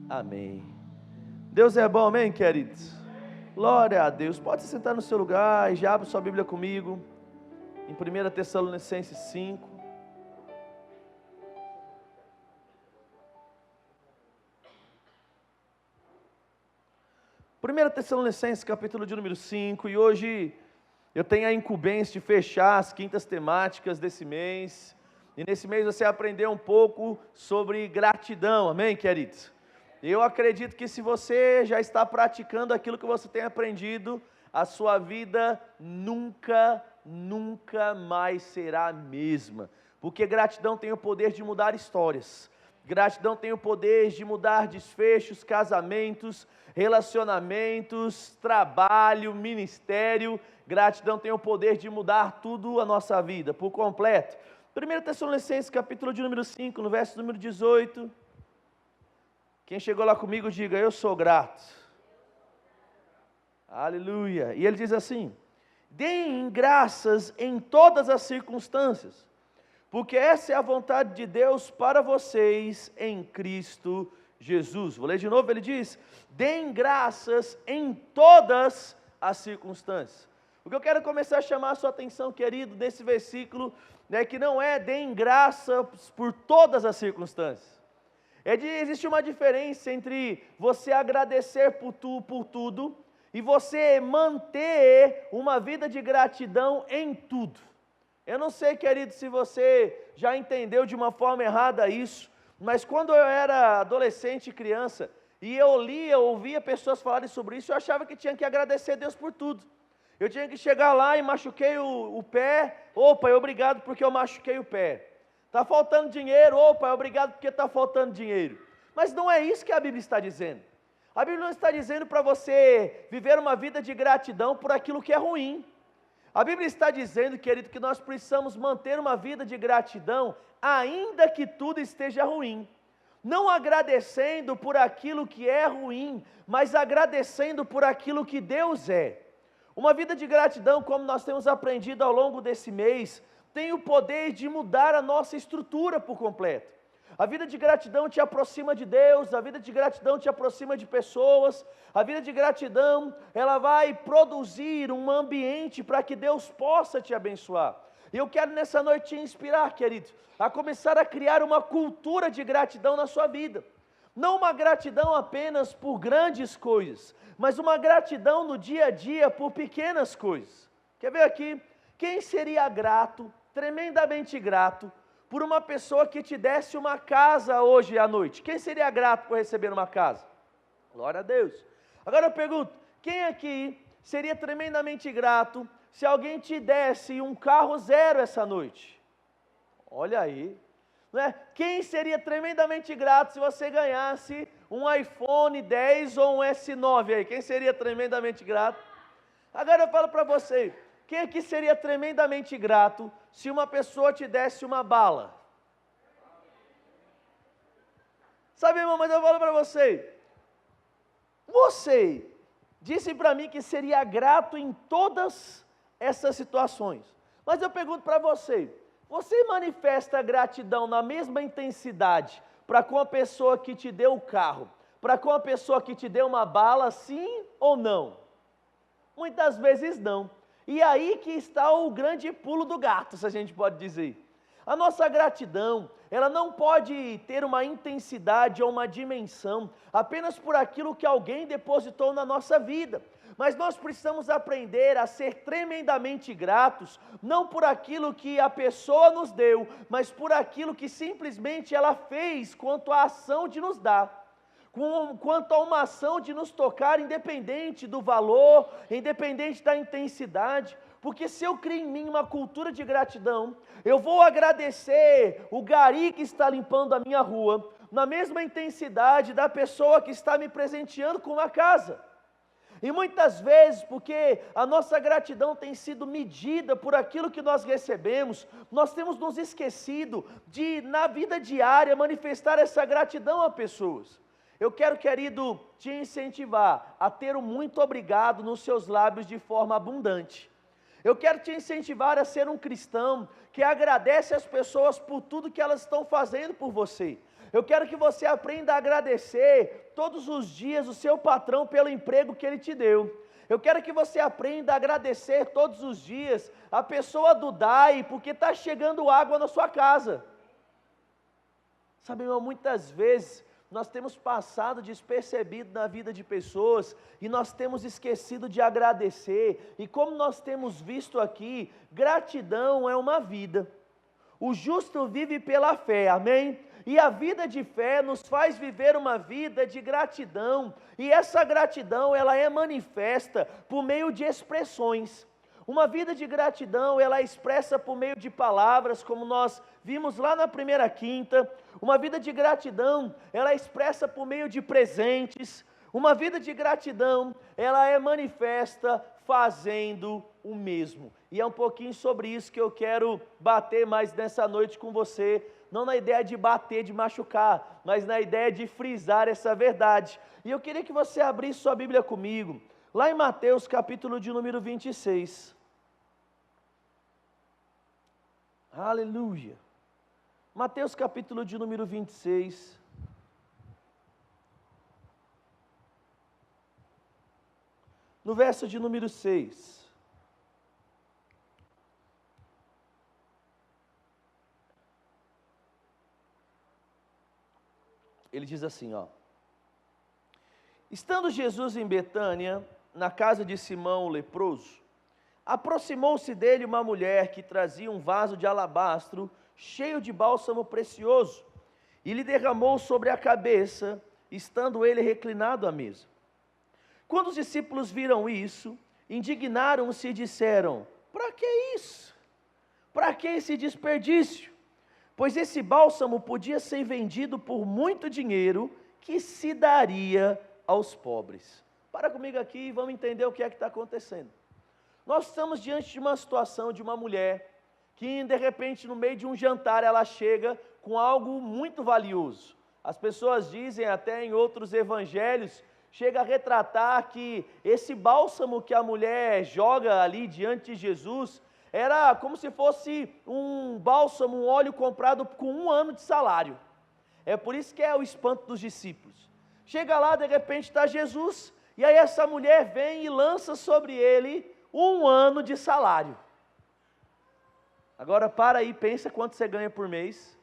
Amém. Deus é bom, amém, queridos? Glória a Deus. Pode se sentar no seu lugar e já abre sua Bíblia comigo, em 1 Tessalonicenses 5. Tessalonicenses, capítulo de número 5, e hoje eu tenho a incumbência de fechar as quintas temáticas desse mês, e nesse mês você aprendeu um pouco sobre gratidão, amém, queridos? Eu acredito que se você já está praticando aquilo que você tem aprendido, a sua vida nunca mais será a mesma, porque gratidão tem o poder de mudar histórias, gratidão tem o poder de mudar desfechos, casamentos, relacionamentos, trabalho, ministério. Gratidão tem o poder de mudar tudo a nossa vida, por completo. 1 Tessalonicenses, capítulo de número 5, no verso número 18. Quem chegou lá comigo, diga, eu sou grato. Aleluia. E ele diz assim: deem graças em todas as circunstâncias, porque essa é a vontade de Deus para vocês em Cristo Jesus. Vou ler de novo, ele diz: deem graças em todas as circunstâncias. O que eu quero começar a chamar a sua atenção, querido, nesse versículo, é que não é deem graças por todas as circunstâncias. Existe uma diferença entre você agradecer por tudo e você manter uma vida de gratidão em tudo. Eu não sei, querido, se você já entendeu de uma forma errada isso, mas quando eu era adolescente e criança, e eu ouvia pessoas falarem sobre isso, eu achava que tinha que agradecer a Deus por tudo. Eu tinha que chegar lá e machuquei o pé, Pai, obrigado porque eu machuquei o pé. Está faltando dinheiro, Pai, obrigado porque está faltando dinheiro. Mas não é isso que a Bíblia está dizendo. A Bíblia não está dizendo para você viver uma vida de gratidão por aquilo que é ruim. A Bíblia está dizendo, querido, que nós precisamos manter uma vida de gratidão, ainda que tudo esteja ruim. Não agradecendo por aquilo que é ruim, mas agradecendo por aquilo que Deus é. Uma vida de gratidão, como nós temos aprendido ao longo desse mês, tem o poder de mudar a nossa estrutura por completo. A vida de gratidão te aproxima de Deus, a vida de gratidão te aproxima de pessoas, a vida de gratidão, ela vai produzir um ambiente para que Deus possa te abençoar. E eu quero nessa noite te inspirar, querido, a começar a criar uma cultura de gratidão na sua vida. Não uma gratidão apenas por grandes coisas, mas uma gratidão no dia a dia por pequenas coisas. Quer ver aqui? Quem seria grato, tremendamente grato, por uma pessoa que te desse uma casa hoje à noite? Quem seria grato por receber uma casa? Glória a Deus. Agora eu pergunto, quem aqui seria tremendamente grato se alguém te desse um carro zero essa noite? Olha aí, não é? Quem seria tremendamente grato se você ganhasse um iPhone 10 ou um S9 aí? Quem seria tremendamente grato? Agora eu falo para você, quem aqui seria tremendamente grato se uma pessoa te desse uma bala? Sabe, irmão, mas eu falo para você disse para mim que seria grato em todas essas situações. Mas eu pergunto para você manifesta gratidão na mesma intensidade para com a pessoa que te deu o carro, para com a pessoa que te deu uma bala, sim ou não? Muitas vezes não. E aí que está o grande pulo do gato, se a gente pode dizer. A nossa gratidão, ela não pode ter uma intensidade ou uma dimensão apenas por aquilo que alguém depositou na nossa vida. Mas nós precisamos aprender a ser tremendamente gratos, não por aquilo que a pessoa nos deu, mas por aquilo que simplesmente ela fez quanto à ação de nos dar. Quanto a uma ação de nos tocar, independente do valor, independente da intensidade, porque se eu crio em mim uma cultura de gratidão, eu vou agradecer o gari que está limpando a minha rua, na mesma intensidade da pessoa que está me presenteando com uma casa. E muitas vezes, porque a nossa gratidão tem sido medida por aquilo que nós recebemos, nós temos nos esquecido de, na vida diária, manifestar essa gratidão a pessoas. Eu quero, querido, te incentivar a ter um muito obrigado nos seus lábios de forma abundante. Eu quero te incentivar a ser um cristão que agradece as pessoas por tudo que elas estão fazendo por você. Eu quero que você aprenda a agradecer todos os dias o seu patrão pelo emprego que ele te deu. Eu quero que você aprenda a agradecer todos os dias a pessoa do DAI, porque está chegando água na sua casa. Sabe, irmão, muitas vezes nós temos passado despercebido na vida de pessoas e nós temos esquecido de agradecer. E como nós temos visto aqui, gratidão é uma vida. O justo vive pela fé, amém? E a vida de fé nos faz viver uma vida de gratidão. E essa gratidão, ela é manifesta por meio de expressões. Uma vida de gratidão, ela é expressa por meio de palavras, como nós vimos lá na primeira quinta. Uma vida de gratidão, ela é expressa por meio de presentes. Uma vida de gratidão, ela é manifesta fazendo o mesmo. E é um pouquinho sobre isso que eu quero bater mais nessa noite com você. Não na ideia de bater, de machucar, mas na ideia de frisar essa verdade. E eu queria que você abrisse sua Bíblia comigo, lá em Mateus capítulo de número 26. Aleluia. Mateus capítulo de número 26. No verso de número 6. Ele diz assim, ó: estando Jesus em Betânia, na casa de Simão o leproso, aproximou-se dele uma mulher que trazia um vaso de alabastro cheio de bálsamo precioso, e lhe derramou sobre a cabeça, estando ele reclinado à mesa. Quando os discípulos viram isso, indignaram-se e disseram: para que isso? Para que esse desperdício? Pois esse bálsamo podia ser vendido por muito dinheiro, que se daria aos pobres. Para comigo aqui e vamos entender o que é que está acontecendo. Nós estamos diante de uma situação de uma mulher, que de repente no meio de um jantar ela chega com algo muito valioso. As pessoas dizem até em outros evangelhos, chega a retratar que esse bálsamo que a mulher joga ali diante de Jesus, era como se fosse um bálsamo, um óleo comprado com 1 ano de salário. É por isso que é o espanto dos discípulos. Chega lá, de repente está Jesus, e aí essa mulher vem e lança sobre ele 1 ano de salário. Agora para aí, pensa quanto você ganha por mês,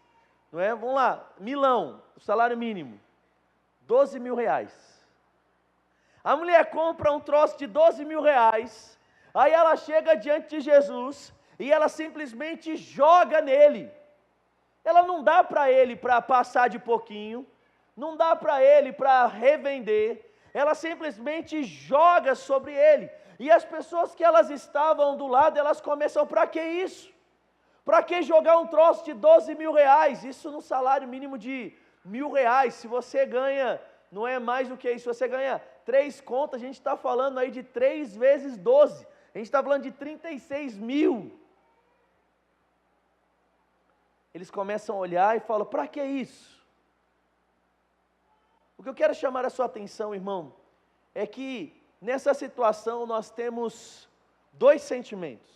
não é? Vamos lá, Milão, o salário mínimo, 12 mil reais. A mulher compra um troço de 12 mil reais, aí ela chega diante de Jesus e ela simplesmente joga nele. Ela não dá para ele para passar de pouquinho, não dá para ele para revender, ela simplesmente joga sobre ele. E as pessoas que elas estavam do lado, elas começam: para que isso? Para que jogar um troço de 12 mil reais? Isso no salário mínimo de 1.000 reais, se você ganha, não é mais do que isso, se você ganha 3 contas, a gente está falando aí de 3 vezes 12, a gente está falando de 36 mil. Eles começam a olhar e falam: para que isso? O que eu quero chamar a sua atenção, irmão, é que nessa situação nós temos 2 sentimentos.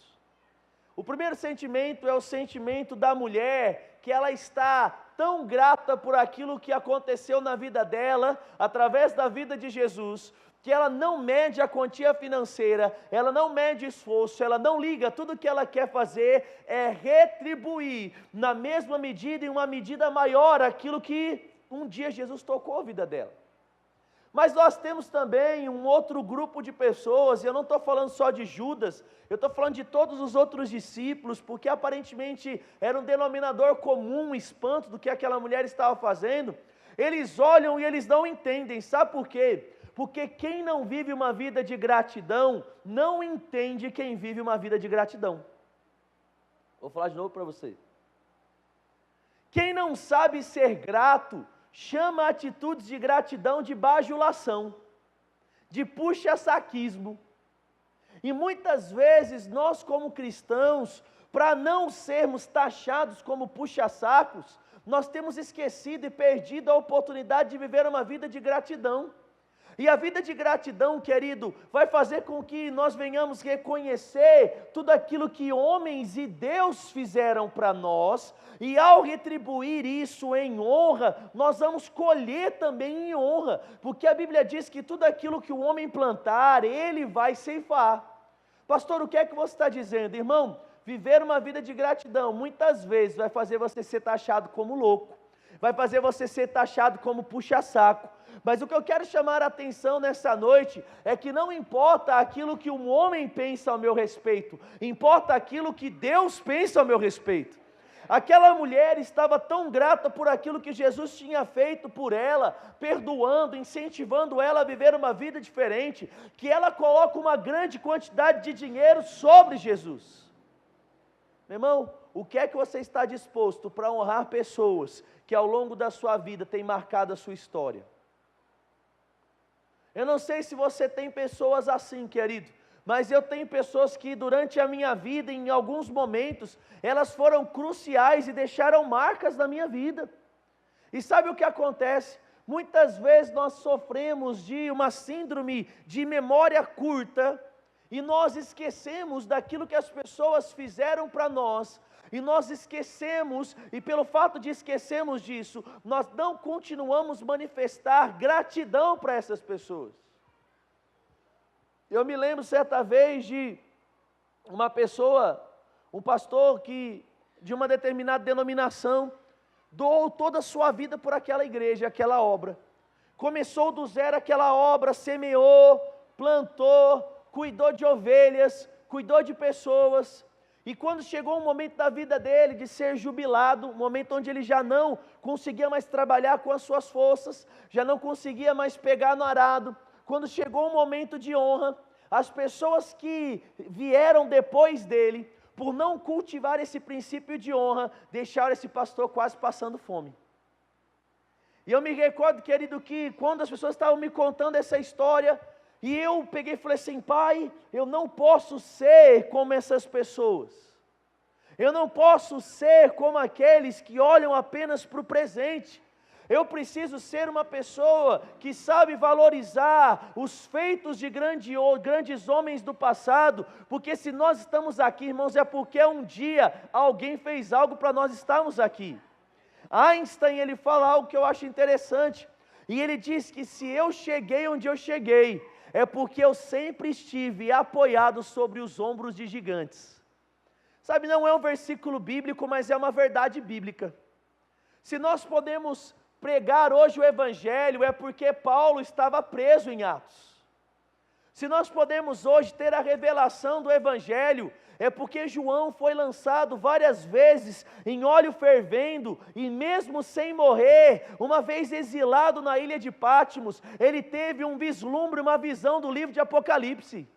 O primeiro sentimento é o sentimento da mulher, que ela está tão grata por aquilo que aconteceu na vida dela, através da vida de Jesus, que ela não mede a quantia financeira, ela não mede esforço, ela não liga, tudo que ela quer fazer é retribuir, na mesma medida, em uma medida maior, aquilo que um dia Jesus tocou a vida dela. Mas nós temos também um outro grupo de pessoas, e eu não estou falando só de Judas, eu estou falando de todos os outros discípulos, porque aparentemente era um denominador comum, um espanto do que aquela mulher estava fazendo. Eles olham e eles não entendem, sabe por quê? Porque quem não vive uma vida de gratidão, não entende quem vive uma vida de gratidão. Vou falar de novo para você. Quem não sabe ser grato, chama atitudes de gratidão de bajulação, de puxa-saquismo. E muitas vezes nós como cristãos, para não sermos taxados como puxa-sacos, nós temos esquecido e perdido a oportunidade de viver uma vida de gratidão. E a vida de gratidão, querido, vai fazer com que nós venhamos reconhecer tudo aquilo que homens e Deus fizeram para nós, e ao retribuir isso em honra, nós vamos colher também em honra, porque a Bíblia diz que tudo aquilo que o homem plantar, ele vai ceifar. Pastor, o que é que você está dizendo? Irmão, viver uma vida de gratidão, muitas vezes vai fazer você ser taxado como louco, vai fazer você ser taxado como puxa-saco. Mas o que eu quero chamar a atenção nessa noite é que não importa aquilo que um homem pensa ao meu respeito, importa aquilo que Deus pensa ao meu respeito. Aquela mulher estava tão grata por aquilo que Jesus tinha feito por ela, perdoando, incentivando ela a viver uma vida diferente, que ela coloca uma grande quantidade de dinheiro sobre Jesus. Meu irmão, o que é que você está disposto para honrar pessoas que ao longo da sua vida têm marcado a sua história? Eu não sei se você tem pessoas assim, querido, mas eu tenho pessoas que durante a minha vida, em alguns momentos, elas foram cruciais e deixaram marcas na minha vida. E sabe o que acontece? Muitas vezes nós sofremos de uma síndrome de memória curta, e nós esquecemos daquilo que as pessoas fizeram para nós, e nós esquecemos, e pelo fato de esquecermos disso, nós não continuamos manifestar gratidão para essas pessoas. Eu me lembro certa vez de uma pessoa, um pastor que de uma determinada denominação, doou toda a sua vida por aquela igreja, aquela obra. Começou do zero aquela obra, semeou, plantou, cuidou de ovelhas, cuidou de pessoas. E quando chegou o momento da vida dele de ser jubilado, um momento onde ele já não conseguia mais trabalhar com as suas forças, já não conseguia mais pegar no arado, quando chegou o momento de honra, as pessoas que vieram depois dele, por não cultivar esse princípio de honra, deixaram esse pastor quase passando fome. E eu me recordo, querido, que quando as pessoas estavam me contando essa história, e eu peguei e falei assim: pai, eu não posso ser como essas pessoas, eu não posso ser como aqueles que olham apenas para o presente, eu preciso ser uma pessoa que sabe valorizar os feitos de grandes homens do passado, porque se nós estamos aqui, irmãos, é porque um dia alguém fez algo para nós estarmos aqui. Einstein, ele fala algo que eu acho interessante, e ele diz que se eu cheguei onde eu cheguei, é porque eu sempre estive apoiado sobre os ombros de gigantes. Sabe, não é um versículo bíblico, mas é uma verdade bíblica. Se nós podemos pregar hoje o Evangelho, é porque Paulo estava preso em Atos. Se nós podemos hoje ter a revelação do Evangelho, é porque João foi lançado várias vezes em óleo fervendo, e mesmo sem morrer, uma vez exilado na ilha de Patmos, ele teve um vislumbre, uma visão do livro de Apocalipse.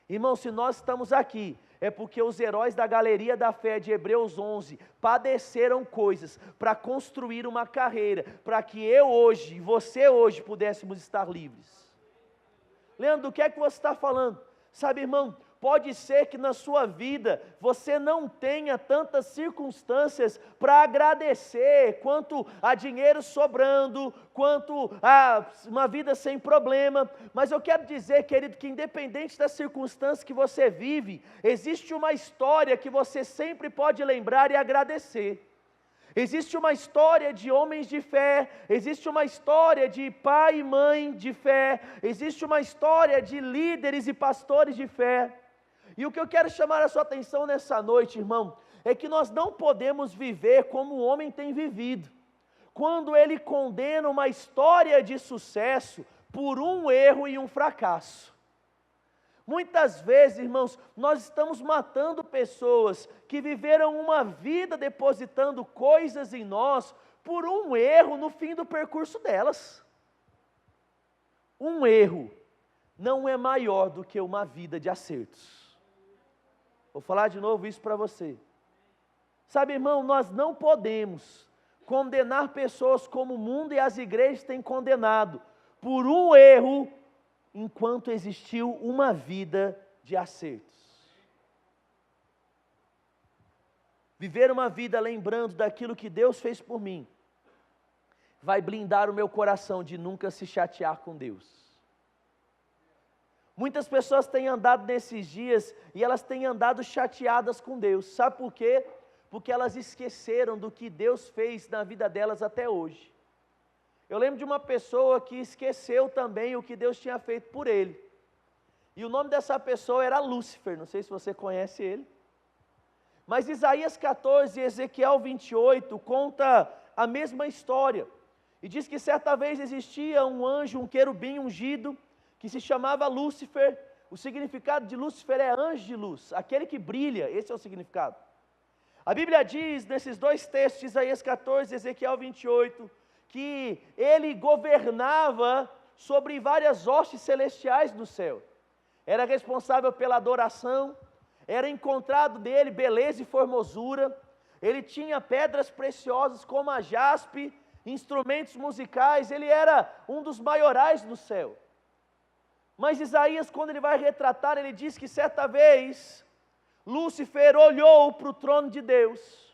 Irmão, se nós estamos aqui, é porque os heróis da galeria da fé de Hebreus 11 padeceram coisas para construir uma carreira, para que eu hoje e você hoje pudéssemos estar livres. Leandro, o que é que você está falando? Sabe, irmão, pode ser que na sua vida você não tenha tantas circunstâncias para agradecer, quanto a dinheiro sobrando, quanto a uma vida sem problema, mas eu quero dizer, querido, que independente das circunstâncias que você vive, existe uma história que você sempre pode lembrar e agradecer. Existe uma história de homens de fé, existe uma história de pai e mãe de fé, existe uma história de líderes e pastores de fé. E o que eu quero chamar a sua atenção nessa noite, irmão, é que nós não podemos viver como o homem tem vivido, quando ele condena uma história de sucesso por um erro e um fracasso. Muitas vezes, irmãos, nós estamos matando pessoas que viveram uma vida depositando coisas em nós por um erro no fim do percurso delas. Um erro não é maior do que uma vida de acertos. Vou falar de novo isso para você. Sabe, irmão, nós não podemos condenar pessoas como o mundo e as igrejas têm condenado por um erro, enquanto existiu uma vida de acertos. Viver uma vida lembrando daquilo que Deus fez por mim, vai blindar o meu coração de nunca se chatear com Deus. Muitas pessoas têm andado nesses dias e elas têm andado chateadas com Deus. Sabe por quê? Porque elas esqueceram do que Deus fez na vida delas até hoje. Eu lembro de uma pessoa que esqueceu também o que Deus tinha feito por ele. E o nome dessa pessoa era Lúcifer, não sei se você conhece ele. Mas Isaías 14 e Ezequiel 28 conta a mesma história. E diz que certa vez existia um anjo, um querubim ungido, que se chamava Lúcifer. O significado de Lúcifer é anjo de luz, aquele que brilha, esse é o significado. A Bíblia diz, nesses dois textos, Isaías 14 e Ezequiel 28, que ele governava sobre várias hostes celestiais do céu. Era responsável pela adoração, era encontrado nele beleza e formosura, ele tinha pedras preciosas como a jaspe, instrumentos musicais, ele era um dos maiorais do céu. Mas Isaías, quando ele vai retratar, ele diz que certa vez, Lúcifer olhou para o trono de Deus,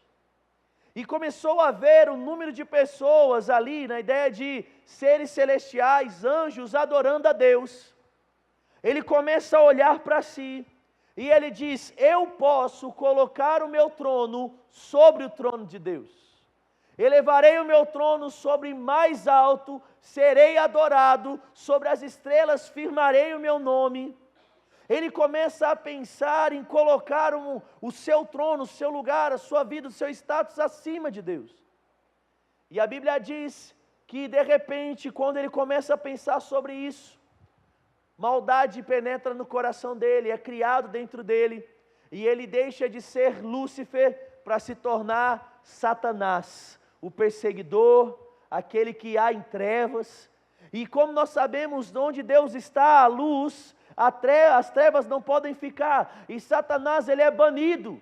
e começou a ver um número de pessoas ali, na ideia de seres celestiais, anjos, adorando a Deus. Ele começa a olhar para si, e ele diz: eu posso colocar o meu trono sobre o trono de Deus. Elevarei o meu trono sobre mais alto, serei adorado, sobre as estrelas firmarei o meu nome. Ele começa a pensar em colocar o seu trono, o seu lugar, a sua vida, o seu status acima de Deus. E a Bíblia diz que de repente, quando ele começa a pensar sobre isso, maldade penetra no coração dele, é criado dentro dele, e ele deixa de ser Lúcifer para se tornar Satanás, o perseguidor, aquele que há em trevas. E como nós sabemos, onde Deus está, a luz, as trevas não podem ficar, e Satanás ele é banido,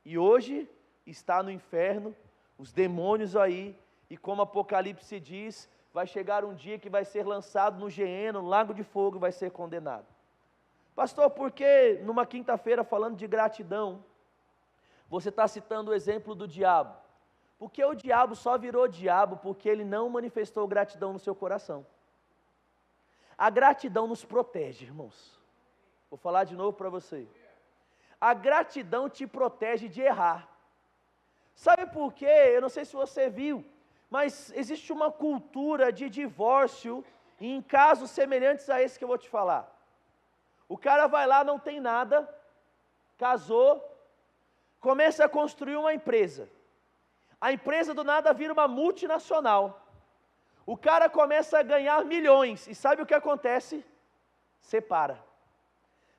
e hoje está no inferno, os demônios aí, e como Apocalipse diz, vai chegar um dia que vai ser lançado no Geena, no lago de fogo, e vai ser condenado. Pastor, por que numa quinta-feira falando de gratidão, você está citando o exemplo do diabo? Porque o diabo só virou diabo porque ele não manifestou gratidão no seu coração. A gratidão nos protege, irmãos. Vou falar de novo para você. A gratidão te protege de errar. Sabe por quê? Eu não sei se você viu, mas existe uma cultura de divórcio em casos semelhantes a esse que eu vou te falar. O cara vai lá, não tem nada, casou, começa a construir uma empresa. A empresa do nada vira uma multinacional. O cara começa a ganhar milhões, e sabe o que acontece? Separa.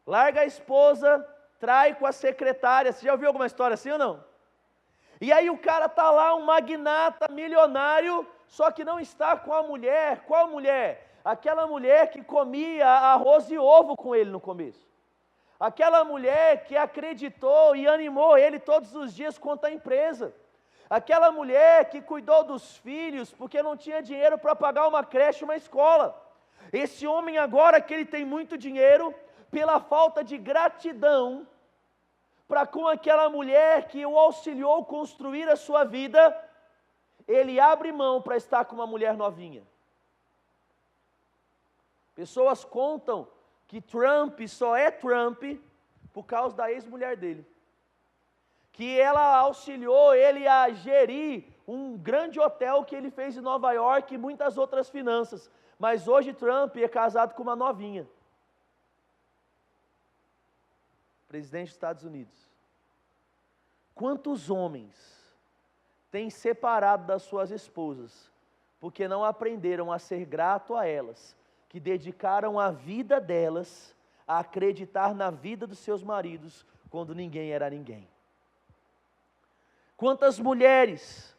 Larga a esposa, trai com a secretária. Você já ouviu alguma história assim ou não? E aí o cara está lá, um magnata, milionário, só que não está com a mulher. Qual mulher? Aquela mulher que comia arroz e ovo com ele no começo. Aquela mulher que acreditou e animou ele todos os dias quanto à empresa. Aquela mulher que cuidou dos filhos porque não tinha dinheiro para pagar uma creche, uma escola. Esse homem agora que ele tem muito dinheiro, pela falta de gratidão para com aquela mulher que o auxiliou a construir a sua vida, ele abre mão para estar com uma mulher novinha. Pessoas contam que Trump só é Trump por causa da ex-mulher dele. Que ela auxiliou ele a gerir um grande hotel que ele fez em Nova York e muitas outras finanças. Mas hoje Trump é casado com uma novinha. Presidente dos Estados Unidos. Quantos homens têm separado das suas esposas porque não aprenderam a ser grato a elas, que dedicaram a vida delas a acreditar na vida dos seus maridos quando ninguém era ninguém? Quantas mulheres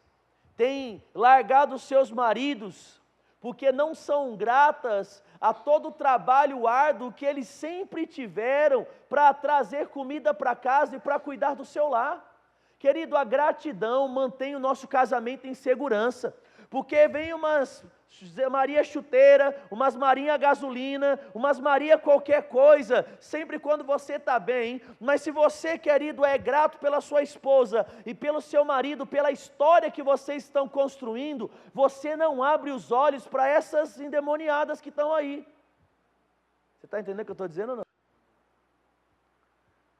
têm largado seus maridos porque não são gratas a todo o trabalho árduo que eles sempre tiveram para trazer comida para casa e para cuidar do seu lar? Querido, a gratidão mantém o nosso casamento em segurança, porque vem umas Maria chuteira, umas Marinha gasolina, umas Maria qualquer coisa, sempre quando você está bem, mas se você, querido, é grato pela sua esposa e pelo seu marido, pela história que vocês estão construindo, você não abre os olhos para essas endemoniadas que estão aí. Você está entendendo o que eu estou dizendo ou não?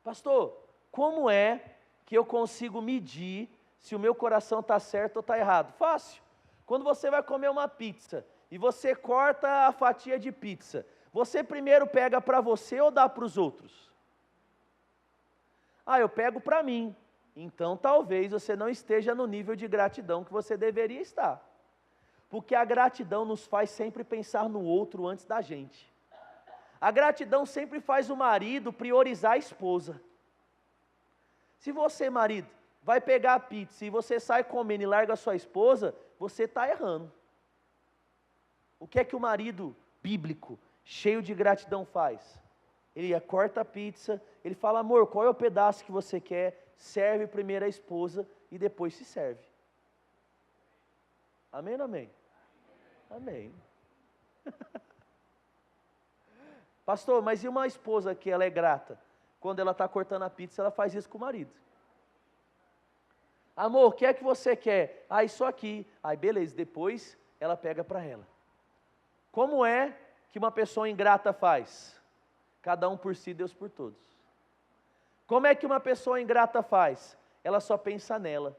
Pastor, como é que eu consigo medir se o meu coração está certo ou está errado? Fácil. Quando você vai comer uma pizza e você corta a fatia de pizza, você primeiro pega para você ou dá para os outros? Ah, eu pego para mim. Então talvez você não esteja no nível de gratidão que você deveria estar. Porque a gratidão nos faz sempre pensar no outro antes da gente. A gratidão sempre faz o marido priorizar a esposa. Se você, marido, vai pegar a pizza e você sai comendo e larga a sua esposa, você está errando. O que é que o marido bíblico, cheio de gratidão, faz? Ele corta a pizza, ele fala, amor, qual é o pedaço que você quer? Serve primeiro a esposa e depois se serve. Amém ou não amém? Amém. Pastor, mas e uma esposa que ela é grata? Quando ela está cortando a pizza, ela faz isso com o marido. Amor, o que é que você quer? Ah, isso aqui. Aí beleza, depois ela pega para ela. Como é que uma pessoa ingrata faz? Cada um por si, Deus por todos. Como é que uma pessoa ingrata faz? Ela só pensa nela.